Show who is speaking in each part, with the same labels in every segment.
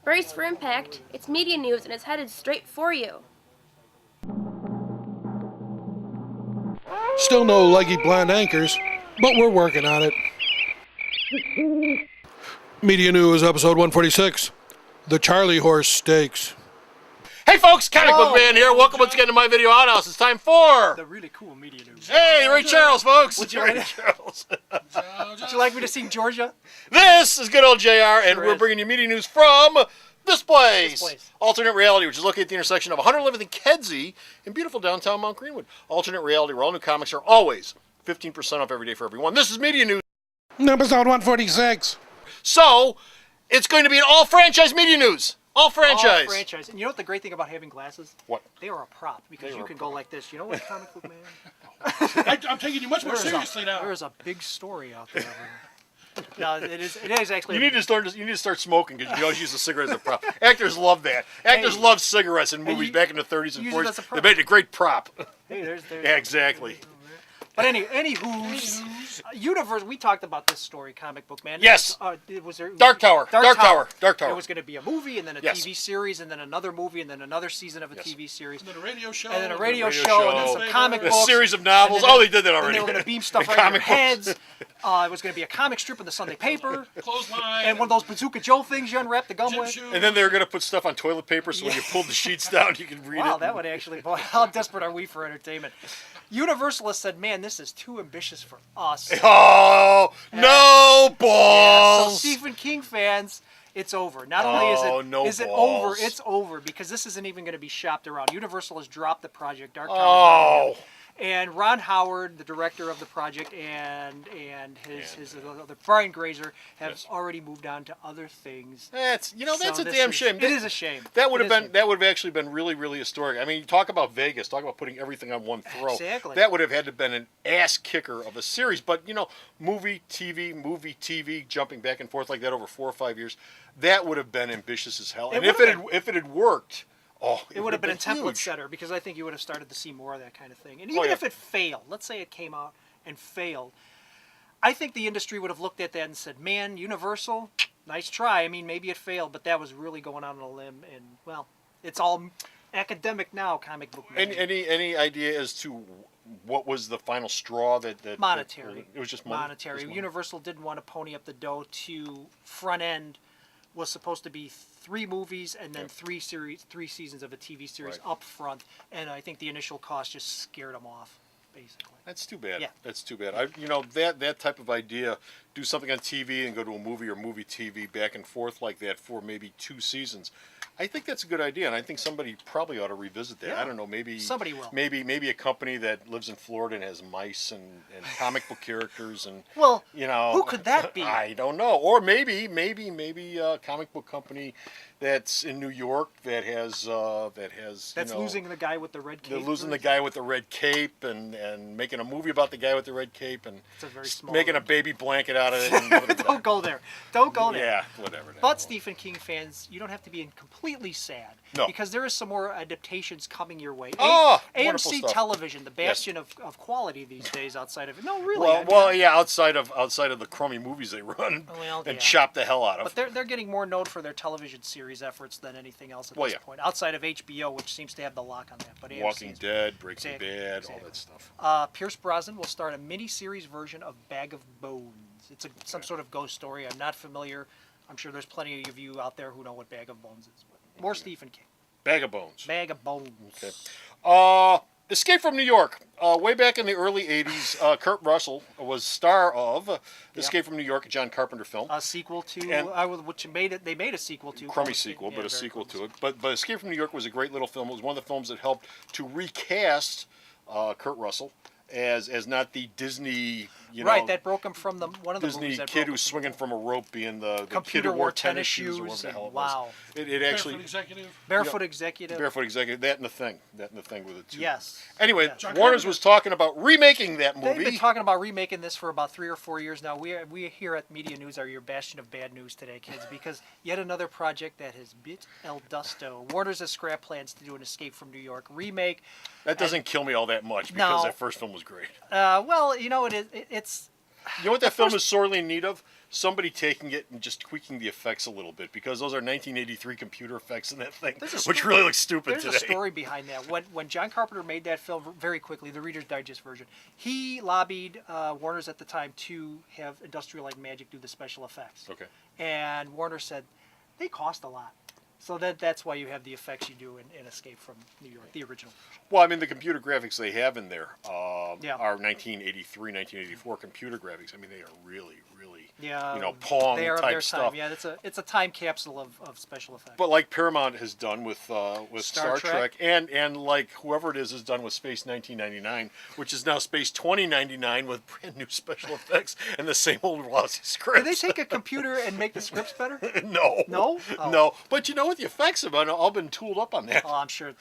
Speaker 1: Brace for impact. It's media news and it's headed straight for you.
Speaker 2: Still no leggy blonde anchors, but we're working on it. Media News, episode 146. The Charlie Horse Stakes.
Speaker 3: Hey folks, Comic Book Man here. Welcome once again to my video outhouse. It's time for
Speaker 4: the really cool media news.
Speaker 3: Hey, Ray Charles, folks.
Speaker 4: Would you,
Speaker 3: Ray Charles.
Speaker 4: Would you like me to sing Georgia?
Speaker 3: This is good old JR, and
Speaker 4: Sure
Speaker 3: we're
Speaker 4: is.
Speaker 3: bringing you media news from this place.
Speaker 4: This place.
Speaker 3: Alternate Reality, which is located at the intersection of 111th and Kedzie in beautiful downtown Mount Greenwood. Alternate Reality, where all new comics are always 15% off every day for everyone. This is media news.
Speaker 2: Episode 146.
Speaker 3: So, it's going to be an all-franchise media news. All franchise.
Speaker 4: All franchise. And you know what the great thing about having glasses?
Speaker 3: What?
Speaker 4: They are a prop because
Speaker 3: They
Speaker 4: you
Speaker 3: are
Speaker 4: can
Speaker 3: a
Speaker 4: go
Speaker 3: prop.
Speaker 4: like this. You know what, Comic Book Man?
Speaker 2: I'm taking you much more seriously now.
Speaker 4: There is a big story out there. No, it is actually.
Speaker 3: You need to start smoking because you can always use a cigarette as a prop. Actors love that. Actors
Speaker 4: Hey.
Speaker 3: love cigarettes in movies
Speaker 4: you-
Speaker 3: back in the 30s and
Speaker 4: use it
Speaker 3: 40s.
Speaker 4: as a
Speaker 3: They
Speaker 4: prop.
Speaker 3: made a great prop.
Speaker 4: Hey, there's.
Speaker 3: Yeah, exactly.
Speaker 4: But anywho's Universe. We talked about this story, Comic Book Man.
Speaker 3: Yes.
Speaker 4: Was there
Speaker 3: Dark Tower. Dark Tower.
Speaker 4: There was going to be a movie, and then a
Speaker 3: Yes.
Speaker 4: TV series, and then another movie, and then another season of a
Speaker 3: Yes.
Speaker 4: TV series,
Speaker 2: And then a radio show.
Speaker 4: and then a radio
Speaker 3: radio
Speaker 4: show, and then
Speaker 3: show.
Speaker 4: some comic
Speaker 3: A
Speaker 4: books.
Speaker 3: series of novels.
Speaker 4: and then
Speaker 3: Oh, they did that
Speaker 4: and
Speaker 3: already.
Speaker 4: they were going to beam stuff
Speaker 3: And
Speaker 4: right in your
Speaker 3: comic books.
Speaker 4: heads. It was going to be a comic strip in the Sunday paper,
Speaker 2: Clothesline.
Speaker 4: and one of those Bazooka Joe things you unwrap the gum
Speaker 2: Gym
Speaker 4: with.
Speaker 2: shoes.
Speaker 3: And then they were going to put stuff on toilet paper so when you pulled the sheets down, you could read it.
Speaker 4: Wow, that would actually. Boy, how desperate are we for entertainment? Universalists said, "Man, this is too ambitious for us."
Speaker 3: Oh, no
Speaker 4: So
Speaker 3: balls.
Speaker 4: Stephen King fans, it's over. Not only is
Speaker 3: Oh,
Speaker 4: it
Speaker 3: no
Speaker 4: is it
Speaker 3: balls.
Speaker 4: over, it's over because this isn't even going to be shopped around. Universal has dropped the project. Dark Tower.
Speaker 3: Oh.
Speaker 4: And Ron Howard, the director of the project, and his other Brian Grazer have
Speaker 3: Yes.
Speaker 4: already moved on to other things.
Speaker 3: That's
Speaker 4: So
Speaker 3: a
Speaker 4: this
Speaker 3: damn
Speaker 4: is-
Speaker 3: shame.
Speaker 4: It is a shame.
Speaker 3: That would
Speaker 4: It
Speaker 3: have
Speaker 4: is a
Speaker 3: been that would have actually been really, really historic. I mean, talk about Vegas, talk about putting everything on one throw.
Speaker 4: Exactly.
Speaker 3: That would have had to been an ass kicker of a series. But movie, TV, jumping back and forth like that over 4 or 5 years, that would have been ambitious as hell.
Speaker 4: It
Speaker 3: And
Speaker 4: would have
Speaker 3: if it had worked,
Speaker 4: It would have been a template
Speaker 3: huge.
Speaker 4: setter because I think you would have started to see more of that kind of thing. And
Speaker 3: Oh,
Speaker 4: even
Speaker 3: yeah.
Speaker 4: if it failed, let's say it came out and failed, I think the industry would have looked at that and said, "Man, Universal, nice try. I mean, maybe it failed, but that was really going out on a limb." And well, it's all academic now, Comic Book Man.
Speaker 3: Any idea as to what was the final straw that
Speaker 4: Monetary.
Speaker 3: it was just money?
Speaker 4: Monetary.
Speaker 3: Just money.
Speaker 4: Universal didn't want to pony up the dough to front end. Was supposed to be 3 movies and then
Speaker 3: Yeah.
Speaker 4: 3 seasons of a TV series
Speaker 3: Right.
Speaker 4: up front, and I think the initial cost just scared them off, basically.
Speaker 3: That's too bad.
Speaker 4: Yeah.
Speaker 3: That's too bad. That type of idea, do something on TV and go to a movie or movie TV back and forth like that for maybe 2 seasons. I think that's a good idea, and I think somebody probably ought to revisit that.
Speaker 4: Yeah.
Speaker 3: I don't know, maybe
Speaker 4: Somebody will.
Speaker 3: Maybe a company that lives in Florida and has mice and comic book characters and
Speaker 4: Well,
Speaker 3: you
Speaker 4: who could that be?
Speaker 3: I don't know. Or maybe a comic book company that's in New York that has
Speaker 4: That's losing the guy with the red cape.
Speaker 3: they're losing the guy with the red cape and making a movie about the guy with the red cape and
Speaker 4: It's a very small
Speaker 3: making a baby blanket out of it. And
Speaker 4: Don't go there. Don't go there.
Speaker 3: Yeah, whatever.
Speaker 4: But Stephen King fans, you don't have to be completely sad.
Speaker 3: No.
Speaker 4: Because there is some more adaptations coming your way.
Speaker 3: Oh, wonderful
Speaker 4: AMC
Speaker 3: stuff.
Speaker 4: Television, the bastion of quality these days outside of it. No, really.
Speaker 3: Yeah, outside of the crummy movies they run
Speaker 4: Well,
Speaker 3: and
Speaker 4: yeah.
Speaker 3: chop the hell out of.
Speaker 4: But they're getting more known for their television series efforts than anything else at
Speaker 3: Well,
Speaker 4: this
Speaker 3: yeah.
Speaker 4: point. Outside of HBO, which seems to have the lock on that. But AMC
Speaker 3: Walking
Speaker 4: is-
Speaker 3: Dead, Breaking
Speaker 4: Exactly,
Speaker 3: Bad, all
Speaker 4: exactly.
Speaker 3: that stuff.
Speaker 4: Pierce Brosnan will start a mini-series version of Bag of Bones. It's some sort of ghost story. I'm not familiar. I'm sure there's plenty of you out there who know what Bag of Bones is. But more Stephen King.
Speaker 3: Bag of Bones.
Speaker 4: Bag of Bones.
Speaker 3: Okay. Escape from New York. Way back in the early 80s, Kurt Russell was star of Escape from New York, a John Carpenter film.
Speaker 4: A sequel to
Speaker 3: And-
Speaker 4: which they made a sequel to.
Speaker 3: Crummy sequel, but a sequel to it. But Escape from New York was a great little film. It was one of the films that helped to recast Kurt Russell as not the Disney,
Speaker 4: Right, that broke him from one of the
Speaker 3: Disney
Speaker 4: movies that
Speaker 3: kid
Speaker 4: broke
Speaker 3: who's
Speaker 4: him.
Speaker 3: swinging from a rope, being the kid
Speaker 4: Computer
Speaker 3: who
Speaker 4: wore
Speaker 3: wore
Speaker 4: tennis
Speaker 3: shoes or whatever
Speaker 4: shoes
Speaker 3: the hell it
Speaker 4: and-
Speaker 3: was.
Speaker 4: wow.
Speaker 3: It actually
Speaker 2: Barefoot Executive.
Speaker 4: Barefoot Executive.
Speaker 3: Barefoot Executive, that and the thing with it too.
Speaker 4: Yes.
Speaker 3: Anyway,
Speaker 4: Yes.
Speaker 2: John
Speaker 3: Warner's
Speaker 2: Carpenter.
Speaker 3: was talking about remaking that
Speaker 4: They've
Speaker 3: movie.
Speaker 4: been talking about remaking this for about 3 or 4 years now. We here at Media News are your bastion of bad news today, kids, because yet another project that has bit El Dusto. Warner's has scrap plans to do an Escape from New York remake.
Speaker 3: That doesn't kill me all that much because
Speaker 4: No.
Speaker 3: that first film was great.
Speaker 4: Well, it's
Speaker 3: You know what that film is sorely in need of? Somebody taking it and just tweaking the effects a little bit, because those are 1983 computer effects in that thing, which really looks stupid
Speaker 4: There's
Speaker 3: today.
Speaker 4: a story behind that. When John Carpenter made that film, very quickly, the Reader's Digest version, he lobbied Warner's at the time to have Industrial Light and Magic do the special effects.
Speaker 3: Okay.
Speaker 4: And Warner said, they cost a lot. So that's why you have the effects you do in Escape from New York, the original.
Speaker 3: Well, I mean, the computer graphics they have in there
Speaker 4: Yeah.
Speaker 3: are 1983, 1984 computer graphics. I mean, they are really,
Speaker 4: Yeah,
Speaker 3: Pong
Speaker 4: they are of
Speaker 3: type
Speaker 4: their
Speaker 3: stuff.
Speaker 4: time. Yeah, it's a time capsule of special effects.
Speaker 3: But like Paramount has done with
Speaker 4: Star
Speaker 3: Star Trek, and like whoever it is has done with Space 1999, which is now Space 2099 with brand new special effects and the same old lousy scripts.
Speaker 4: Did they take a computer and make the scripts better?
Speaker 3: No.
Speaker 4: No? Oh.
Speaker 3: No. But you know what? The effects have all been tooled up on that.
Speaker 4: Oh, I'm sure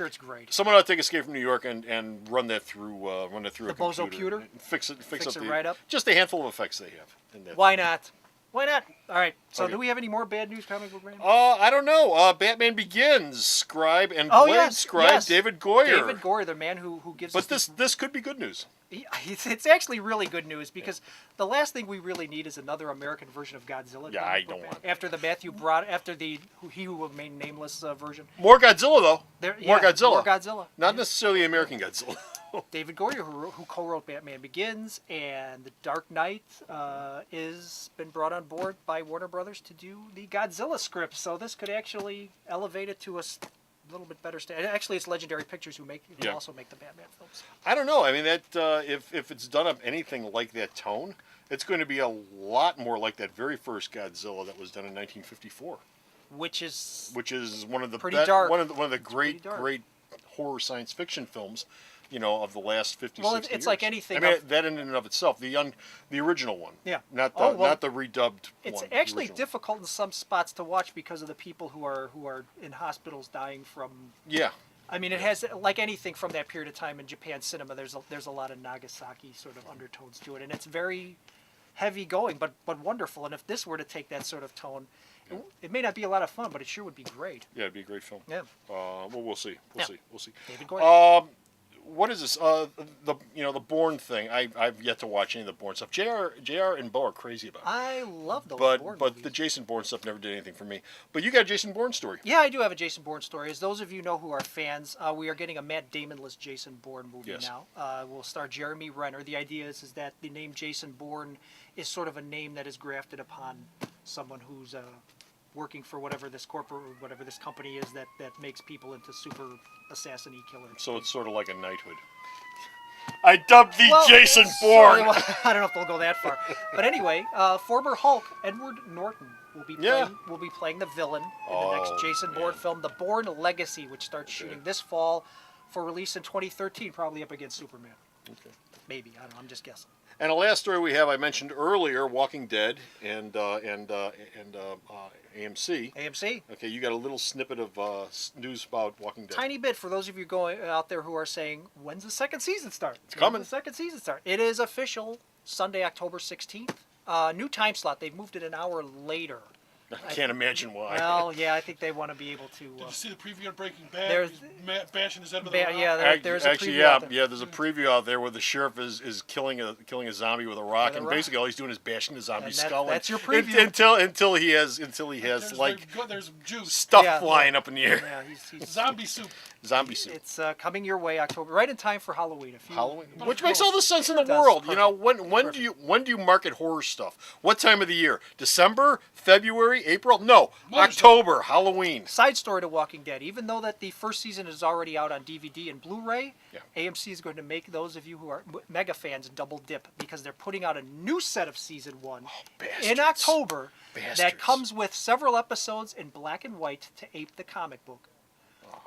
Speaker 4: it's great.
Speaker 3: Someone ought to take Escape from New York and run that through a
Speaker 4: The
Speaker 3: computer.
Speaker 4: Bozo-puter?
Speaker 3: And fix
Speaker 4: Fix
Speaker 3: up
Speaker 4: it
Speaker 3: the,
Speaker 4: right up?
Speaker 3: Just a handful of effects they have. In that.
Speaker 4: Why not? Why not? All right. So,
Speaker 3: Okay.
Speaker 4: do we have any more bad news comic book? Brandon?
Speaker 3: I don't know. Batman Begins, Scribe and
Speaker 4: Oh,
Speaker 3: Blade
Speaker 4: yes,
Speaker 3: Scribe,
Speaker 4: yes.
Speaker 3: David Goyer.
Speaker 4: David Goyer, the man who gives.
Speaker 3: But
Speaker 4: us
Speaker 3: this could be good news.
Speaker 4: it's actually really good news, because the last thing we really need is another American version of Godzilla.
Speaker 3: Yeah, I don't want it.
Speaker 4: After the He Who Will Remain Nameless version.
Speaker 3: More Godzilla though. More
Speaker 4: Yeah,
Speaker 3: Godzilla.
Speaker 4: More Godzilla.
Speaker 3: Not necessarily American Godzilla.
Speaker 4: David Goyer, who co-wrote Batman Begins and The Dark Knight, is been brought on board by Warner Brothers to do the Godzilla script. So this could actually elevate it to a little bit better standard. Actually, it's Legendary Pictures who
Speaker 3: Yeah.
Speaker 4: also make the Batman films.
Speaker 3: I don't know. I mean, that if it's done up anything like that tone, it's going to be a lot more like that very first Godzilla that was done in 1954,
Speaker 4: Which is
Speaker 3: which is one of the
Speaker 4: Pretty dark.
Speaker 3: one of the
Speaker 4: pretty
Speaker 3: great
Speaker 4: dark.
Speaker 3: horror science fiction films, of the last 50,
Speaker 4: Well,
Speaker 3: 60
Speaker 4: it's
Speaker 3: years.
Speaker 4: like anything
Speaker 3: I mean,
Speaker 4: of-
Speaker 3: that in and of itself, the original one.
Speaker 4: Yeah.
Speaker 3: Not the
Speaker 4: Oh, well,
Speaker 3: not the redubbed
Speaker 4: it's
Speaker 3: one. the
Speaker 4: actually
Speaker 3: original.
Speaker 4: difficult in some spots to watch because of the people who are in hospitals dying from.
Speaker 3: Yeah.
Speaker 4: I mean, it has, like anything from that period of time in Japan cinema. There's a lot of Nagasaki sort of undertones to it, and it's very heavy going, but wonderful. And if this were to take that sort of tone, it may not be a lot of fun, but it sure would be great.
Speaker 3: Yeah, it'd be a great film.
Speaker 4: Yeah.
Speaker 3: Well, we'll see.
Speaker 4: Yeah.
Speaker 3: We'll see.
Speaker 4: David Goyer.
Speaker 3: What is this? The Bourne thing. I've yet to watch any of the Bourne stuff. JR and Bo are crazy about it.
Speaker 4: I love those Bourne
Speaker 3: But
Speaker 4: movies.
Speaker 3: the Jason Bourne stuff never did anything for me. But you got a Jason Bourne story.
Speaker 4: Yeah, I do have a Jason Bourne story. As those of you know who are fans, we are getting a Matt Damon-less Jason Bourne movie
Speaker 3: Yes.
Speaker 4: now. We'll star Jeremy Renner. The idea is that the name Jason Bourne is sort of a name that is grafted upon someone who's working for whatever this company is that makes people into super assassin-y killers.
Speaker 3: So it's sort of like a knighthood. I dubbed thee
Speaker 4: Well,
Speaker 3: Jason
Speaker 4: sorry,
Speaker 3: Bourne.
Speaker 4: well, I don't know if they'll go that far. But anyway, former Hulk Edward Norton will be playing the villain in the next Jason Bourne film, The Bourne Legacy, which starts shooting this fall for release in 2013, probably up against Superman.
Speaker 3: Okay.
Speaker 4: Maybe, I don't know, I'm just guessing.
Speaker 3: And the last story we have, I mentioned earlier, Walking Dead and AMC.
Speaker 4: AMC?
Speaker 3: Okay, you got a little snippet of news about Walking Dead.
Speaker 4: Tiny bit for those of you going out there who are saying, when's the second season start? It's
Speaker 3: coming.
Speaker 4: The second season start. It is official, Sunday, October 16th. New time slot. They've moved it an hour later.
Speaker 3: I can't imagine why.
Speaker 4: Well, yeah, I think they want to be able to.
Speaker 2: Did you see the preview of Breaking Bad?
Speaker 4: There's-
Speaker 2: He's bashing his head with
Speaker 4: Ba-
Speaker 2: a rock.
Speaker 4: yeah, there's a
Speaker 3: Actually,
Speaker 4: preview
Speaker 3: yeah,
Speaker 4: out there.
Speaker 3: yeah. There's a preview out there where the sheriff is killing a zombie with a rock,
Speaker 4: With a
Speaker 3: and
Speaker 4: rock.
Speaker 3: basically all he's doing is bashing the zombie's
Speaker 4: And
Speaker 3: skull.
Speaker 4: that's your
Speaker 3: and-
Speaker 4: preview.
Speaker 3: until he has
Speaker 2: There's
Speaker 3: like
Speaker 2: there's juice.
Speaker 3: stuff
Speaker 4: Yeah.
Speaker 3: flying up in the air.
Speaker 4: Yeah, he's
Speaker 2: Zombie soup.
Speaker 3: Zombie suit.
Speaker 4: It's coming your way October, right in time for Halloween.
Speaker 3: Halloween,
Speaker 2: But
Speaker 3: which
Speaker 2: of
Speaker 3: makes all the sense in the
Speaker 4: It does.
Speaker 3: world.
Speaker 4: Perfect.
Speaker 3: When do you market horror stuff? What time of the year? December, February, April? No,
Speaker 2: Mother's Day.
Speaker 3: October, Halloween.
Speaker 4: Side story to Walking Dead. Even though that the first season is already out on DVD and Blu-ray,
Speaker 3: Yeah.
Speaker 4: AMC is going to make those of you who are mega fans double dip because they're putting out a new set of season 1 in
Speaker 3: bastards.
Speaker 4: October that
Speaker 3: Bastards.
Speaker 4: comes with several episodes in black and white to ape the comic book.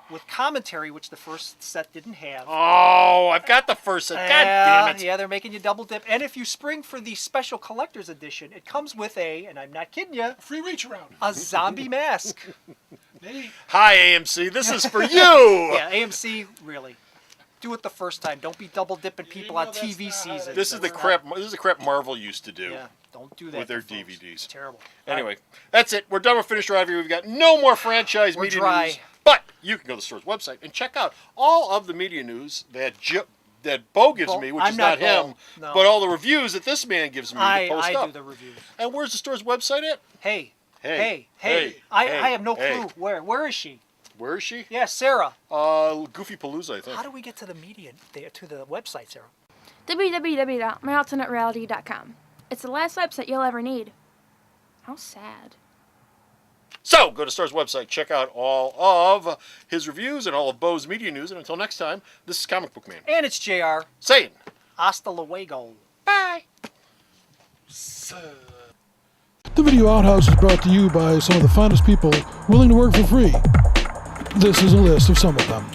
Speaker 4: With commentary, which the first set didn't have.
Speaker 3: Oh, I've got the first set. God damn it!
Speaker 4: Yeah, they're making you double dip. And if you spring for the special collector's edition, it comes with and I'm not kidding you,
Speaker 2: Free reach around.
Speaker 4: a zombie mask.
Speaker 2: They,
Speaker 3: Hi AMC, this is for you.
Speaker 4: Yeah, AMC, really. Do it the first time. Don't be double dipping people
Speaker 2: know
Speaker 4: on
Speaker 2: that's
Speaker 4: TV
Speaker 2: not how
Speaker 4: seasons.
Speaker 3: This is the
Speaker 4: That's
Speaker 3: crap. This is the crap Marvel used to do.
Speaker 4: not- Yeah, don't do that
Speaker 3: with their
Speaker 4: to folks.
Speaker 3: DVDs.
Speaker 4: It's terrible.
Speaker 3: Anyway, that's it. We're done with Finished Review. We've got no more franchise
Speaker 4: We're
Speaker 3: media
Speaker 4: dry.
Speaker 3: news. But you can go to the store's website and check out all of the media news that that Bo gives
Speaker 4: Bo-
Speaker 3: me, which
Speaker 4: I'm
Speaker 3: is
Speaker 4: not
Speaker 3: not him,
Speaker 4: Bo, no.
Speaker 3: but all the reviews that this man gives me to post
Speaker 4: I
Speaker 3: up.
Speaker 4: do the reviews.
Speaker 3: And where's the store's website at?
Speaker 4: Hey.
Speaker 3: Hey.
Speaker 4: I have no
Speaker 3: Hey.
Speaker 4: clue. Where is she?
Speaker 3: Where is she?
Speaker 4: Yeah, Sarah.
Speaker 3: Goofy Palooza, I think.
Speaker 4: How do we get to the media, to the website, Sarah?
Speaker 5: www.myalternatereality.com. It's the last website you'll ever need. How sad.
Speaker 3: So, go to Star's website, check out all of his reviews and all of Bo's media news. And until next time, this is Comic Book Man
Speaker 4: And it's JR.
Speaker 3: saying,
Speaker 4: Hasta luego.
Speaker 3: bye.
Speaker 2: The Video Outhouse is brought to you by some of the finest people willing to work for free. This is a list of some of them.